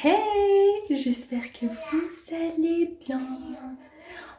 Hey, j'espère que vous allez bien.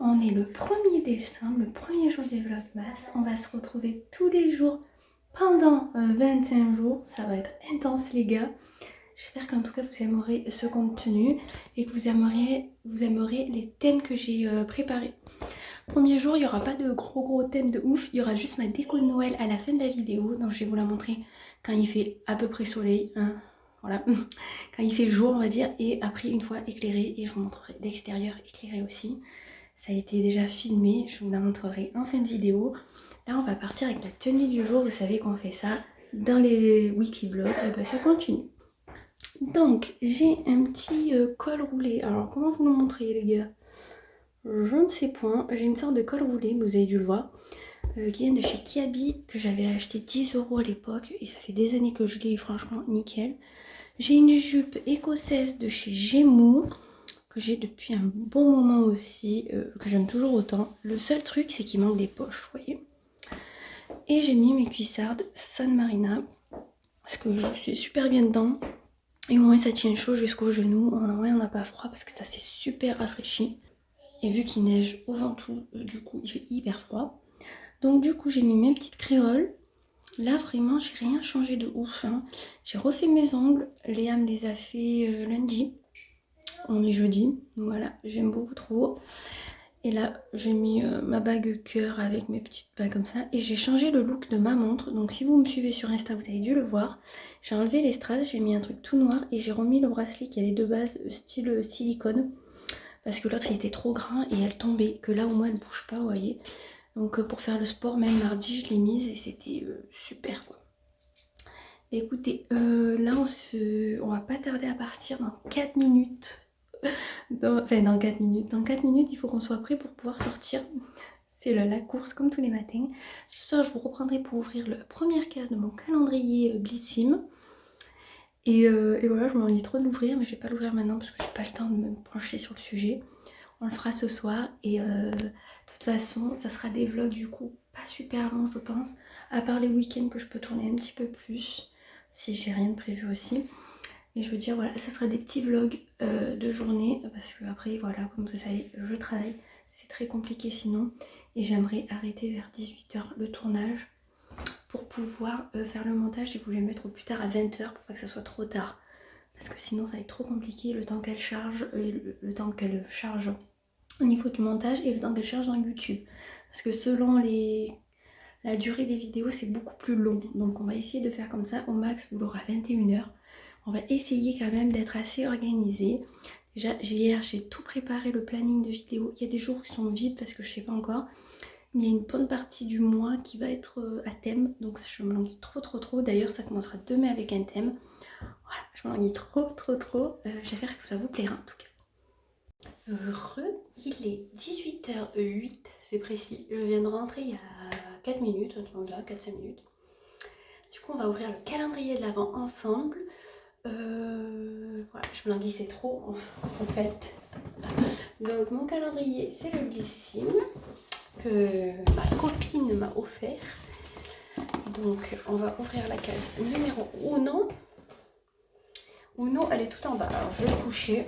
On est le 1er décembre, le premier jour des Vlogmas. On va se retrouver tous les jours pendant 21 jours. Ça va être intense les gars. J'espère qu'en tout cas vous aimerez ce contenu et que vous aimerez les thèmes que j'ai préparés. Premier jour, il n'y aura pas de gros thèmes de ouf. Il y aura juste ma déco de Noël à la fin de la vidéo. Donc je vais vous la montrer quand il fait à peu près soleil. Hein. Voilà, quand il fait jour on va dire, et après une fois éclairé, et je vous montrerai l'extérieur éclairé aussi. Ça a été déjà filmé, je vous la montrerai en fin de vidéo. Là on va partir avec la tenue du jour, vous savez qu'on fait ça dans les wiki vlogs, et ben ça continue. Donc j'ai un petit col roulé, alors comment vous le montrer les gars? Je ne sais point, j'ai une sorte de col roulé, vous avez dû le voir, qui vient de chez Kiabi, que j'avais acheté 10 € à l'époque, et ça fait des années que je l'ai, franchement nickel. J'ai une jupe écossaise de chez Gémeaux, que j'ai depuis un bon moment aussi, que j'aime toujours autant. Le seul truc, c'est qu'il manque des poches, vous voyez. Et j'ai mis mes cuissardes San Marina, parce que je suis super bien dedans. Et au moins ça tient chaud jusqu'aux genoux. En vrai, on n'a pas froid parce que ça s'est super rafraîchi. Et vu qu'il neige au Ventoux, du coup, il fait hyper froid. Donc du coup, j'ai mis mes petites créoles. Là vraiment j'ai rien changé de ouf hein. J'ai refait mes ongles, Léa me les a fait lundi, on est jeudi, voilà, j'aime beaucoup trop. Et là j'ai mis ma bague cœur avec mes petites bagues comme ça. Et j'ai changé le look de ma montre, donc si vous me suivez sur Insta vous avez dû le voir. J'ai enlevé les strass, j'ai mis un truc tout noir et j'ai remis le bracelet qui avait de base style silicone. Parce que l'autre il était trop grand et elle tombait, que là au moins elle bouge pas, vous voyez. Donc pour faire le sport, même mardi, je l'ai mise et c'était super quoi. Mais écoutez, là on va pas tarder à partir dans 4 minutes. Enfin dans 4 minutes. Dans 4 minutes, il faut qu'on soit prêt pour pouvoir sortir. C'est la course comme tous les matins. Ce soir, je vous reprendrai pour ouvrir la première case de mon calendrier Blissim. Et voilà, je m'ennuie trop de l'ouvrir, mais je vais pas l'ouvrir maintenant parce que j'ai pas le temps de me pencher sur le sujet. On le fera ce soir et de toute façon ça sera des vlogs du coup pas super longs je pense, à part les week-ends que je peux tourner un petit peu plus si j'ai rien de prévu aussi. Mais je veux dire voilà, ça sera des petits vlogs de journée parce que après voilà, comme vous savez je travaille, c'est très compliqué sinon, et j'aimerais arrêter vers 18 h le tournage pour pouvoir faire le montage et vous les mettre au plus tard à 20 h pour pas que ça soit trop tard. Parce que sinon ça va être trop compliqué le temps qu'elle charge, et le temps qu'elle charge au niveau du montage et le temps qu'elle charge dans YouTube. Parce que selon la durée des vidéos c'est beaucoup plus long. Donc on va essayer de faire comme ça, au max vous l'aurez à 21 h. On va essayer quand même d'être assez organisé. Déjà hier j'ai tout préparé, le planning de vidéos. Il y a des jours qui sont vides parce que je sais pas encore. Mais il y a une bonne partie du mois qui va être à thème. Donc je me languis trop. D'ailleurs ça commencera demain avec un thème. Voilà, je m'ennuie trop. J'espère que ça vous plaira en tout cas. Il est 18h08, c'est précis. Je viens de rentrer il y a 4 minutes, donc là, 4-5 minutes. Du coup, on va ouvrir le calendrier de l'Avent ensemble. Voilà, je me languissais trop en fait. Donc mon calendrier, c'est le Blissim que ma copine m'a offert. Donc on va ouvrir la case numéro 1. Uno, elle est tout en bas. Alors je vais le coucher.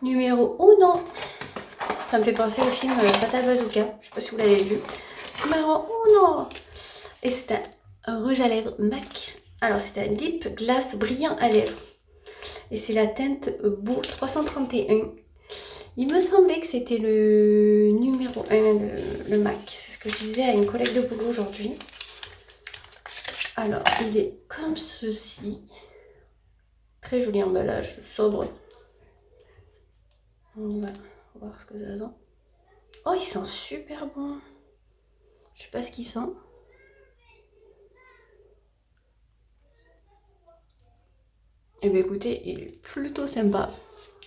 Numéro 1. Ça me fait penser au film Fatal Bazooka. Je sais pas si vous l'avez vu. Numéro 1. Et c'est un rouge à lèvres MAC. Alors c'est un lip glace brillant à lèvres. Et c'est la teinte Beau 331. Il me semblait que c'était le numéro 1, le MAC. C'est ce que je disais à une collègue de boulot aujourd'hui. Alors, il est comme ceci. Très joli emballage, sobre. On va voir ce que ça sent. Oh, il sent super bon. Je sais pas ce qu'il sent. Et bien écoutez, il est plutôt sympa.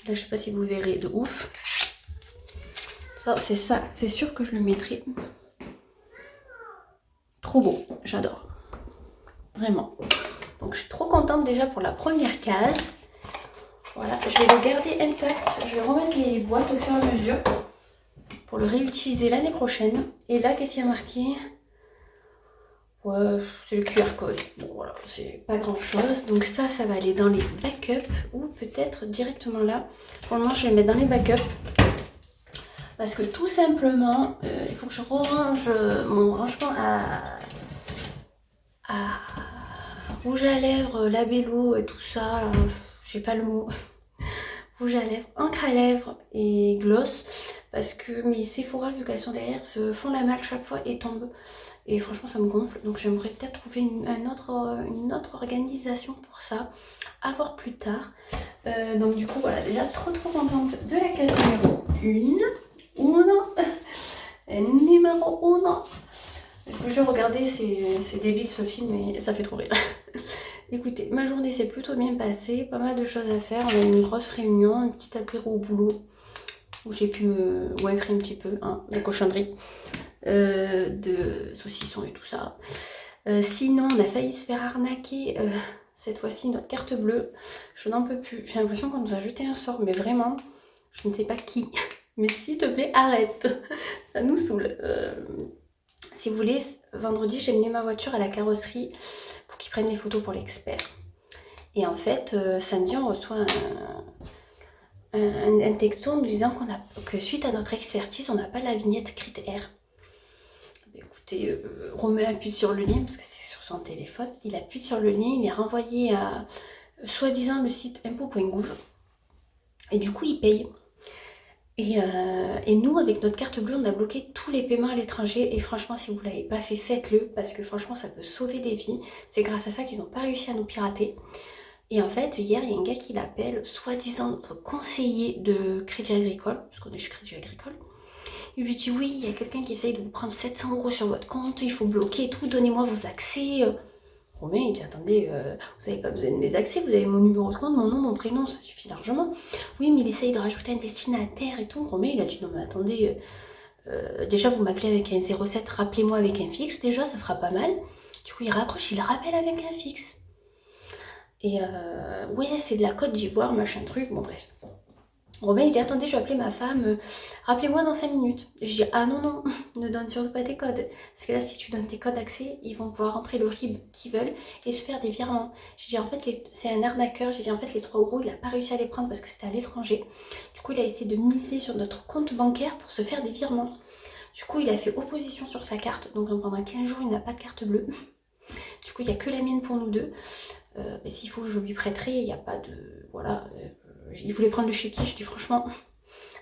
Là, je sais pas si vous verrez de ouf. Ça, c'est sûr que je le mettrai. Trop beau, j'adore. Vraiment. Donc je suis trop contente déjà pour la première case. Voilà, je vais le garder intact. Je vais remettre les boîtes au fur et à mesure pour le réutiliser l'année prochaine. Et là, qu'est-ce qu'il y a marqué? Ouais, c'est le QR code. Bon voilà, c'est pas grand chose. Donc ça va aller dans les backups ou peut-être directement là. Pour le moment, je vais le mettre dans les backups. Parce que tout simplement, il faut que je range mon rangement à rouge à lèvres, labello et tout ça. Là, j'ai pas le mot. Rouge à lèvres, encre à lèvres et gloss. Parce que mes Sephora, vu qu'elles sont derrière, se font la malle chaque fois et tombent. Et franchement, ça me gonfle. Donc j'aimerais peut-être trouver une autre organisation pour ça. À voir plus tard. Donc du coup, voilà, déjà trop contente de la case numéro 1. Numéro 1. Je regardais, c'est débile ce film et ça fait trop rire. Écoutez, ma journée s'est plutôt bien passée, pas mal de choses à faire. On a eu une grosse réunion, un petit apéro au boulot où j'ai pu me wifrer un petit peu, hein, de cochonneries, de saucissons et tout ça. Sinon, on a failli se faire arnaquer cette fois-ci notre carte bleue. Je n'en peux plus. J'ai l'impression qu'on nous a jeté un sort, mais vraiment, je ne sais pas qui. Mais s'il te plaît, arrête. Ça nous saoule. Si vous voulez, vendredi, j'ai mené ma voiture à la carrosserie pour qu'ils prennent les photos pour l'expert. Et en fait, samedi, on reçoit un texto nous disant que suite à notre expertise, on n'a pas la vignette critère. Écoutez, Romain appuie sur le lien parce que c'est sur son téléphone. Il appuie sur le lien, il est renvoyé à soi-disant le site impôt.gouv. Et du coup, il paye. Et nous, avec notre carte bleue, on a bloqué tous les paiements à l'étranger. Et franchement, si vous ne l'avez pas fait, faites-le. Parce que franchement, ça peut sauver des vies. C'est grâce à ça qu'ils n'ont pas réussi à nous pirater. Et en fait, hier, il y a un gars qui l'appelle, soi-disant notre conseiller de Crédit Agricole. Parce qu'on est chez Crédit Agricole. Il lui dit, oui, il y a quelqu'un qui essaye de vous prendre 700 € sur votre compte. Il faut bloquer et tout. Donnez-moi vos accès. Romain, il dit, attendez, vous n'avez pas besoin de mes accès, vous avez mon numéro de compte, mon nom, mon prénom, ça suffit largement. Oui, mais il essaye de rajouter un destinataire et tout. Romain, il a dit, non mais attendez, déjà vous m'appelez avec un 07, rappelez-moi avec un fixe, déjà, ça sera pas mal. Du coup, il raccroche, il rappelle avec un fixe. Et ouais, c'est de la Côte d'Ivoire, machin truc, bon bref. Romain, il dit, attendez, je vais appeler ma femme, rappelez-moi dans 5 minutes. Je dis, ah non, ne donne surtout pas tes codes. Parce que là, si tu donnes tes codes d'accès, ils vont pouvoir rentrer le RIB qu'ils veulent et se faire des virements. Je dis, en fait, c'est un arnaqueur. J'ai dit, en fait, les 3 €, il n'a pas réussi à les prendre parce que c'était à l'étranger. Du coup, il a essayé de miser sur notre compte bancaire pour se faire des virements. Du coup, il a fait opposition sur sa carte. Donc, pendant 15 jours, il n'a pas de carte bleue. Du coup, il n'y a que la mienne pour nous deux. Mais s'il faut, je lui prêterai. Il n'y a pas de... Voilà. Il voulait prendre le chéquier. Je dis, franchement...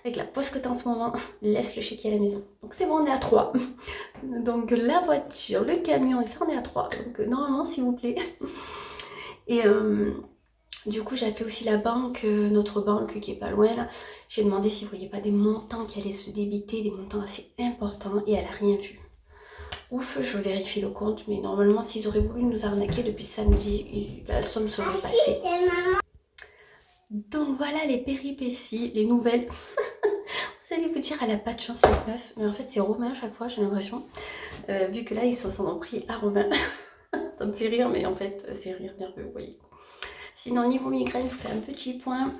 Avec la poste que tu as en ce moment, laisse le chéquier à la maison. Donc c'est bon, on est à 3. Donc la voiture, le camion, et ça on est à 3. Donc normalement, s'il vous plaît. Et du coup, j'ai appelé aussi la banque, notre banque qui est pas loin là. J'ai demandé s'ils ne voyaient pas des montants qui allaient se débiter, des montants assez importants, et elle n'a rien vu. Ouf, je vérifie le compte, mais normalement, s'ils auraient voulu nous arnaquer depuis samedi, la somme serait passée. Donc voilà les péripéties, les nouvelles. Vous allez vous dire, elle a pas de chance cette meuf, mais en fait c'est Romain à chaque fois, j'ai l'impression. Vu que là ils s'en sont pris à Romain. Ça me fait rire, mais en fait c'est rire nerveux, vous voyez. Sinon niveau migraine, je vous fais un petit point.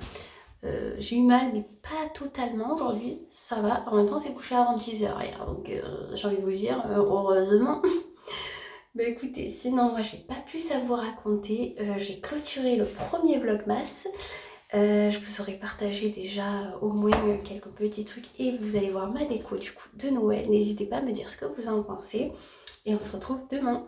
J'ai eu mal, mais pas totalement aujourd'hui, ça va. En même temps c'est couché avant 10 h hier, donc j'ai envie de vous dire, heureusement. Bah écoutez, sinon moi j'ai pas plus à vous raconter. J'ai clôturé le premier vlogmas. Je vous aurais partagé déjà au moins quelques petits trucs et vous allez voir ma déco du coup de Noël. N'hésitez pas à me dire ce que vous en pensez et on se retrouve demain.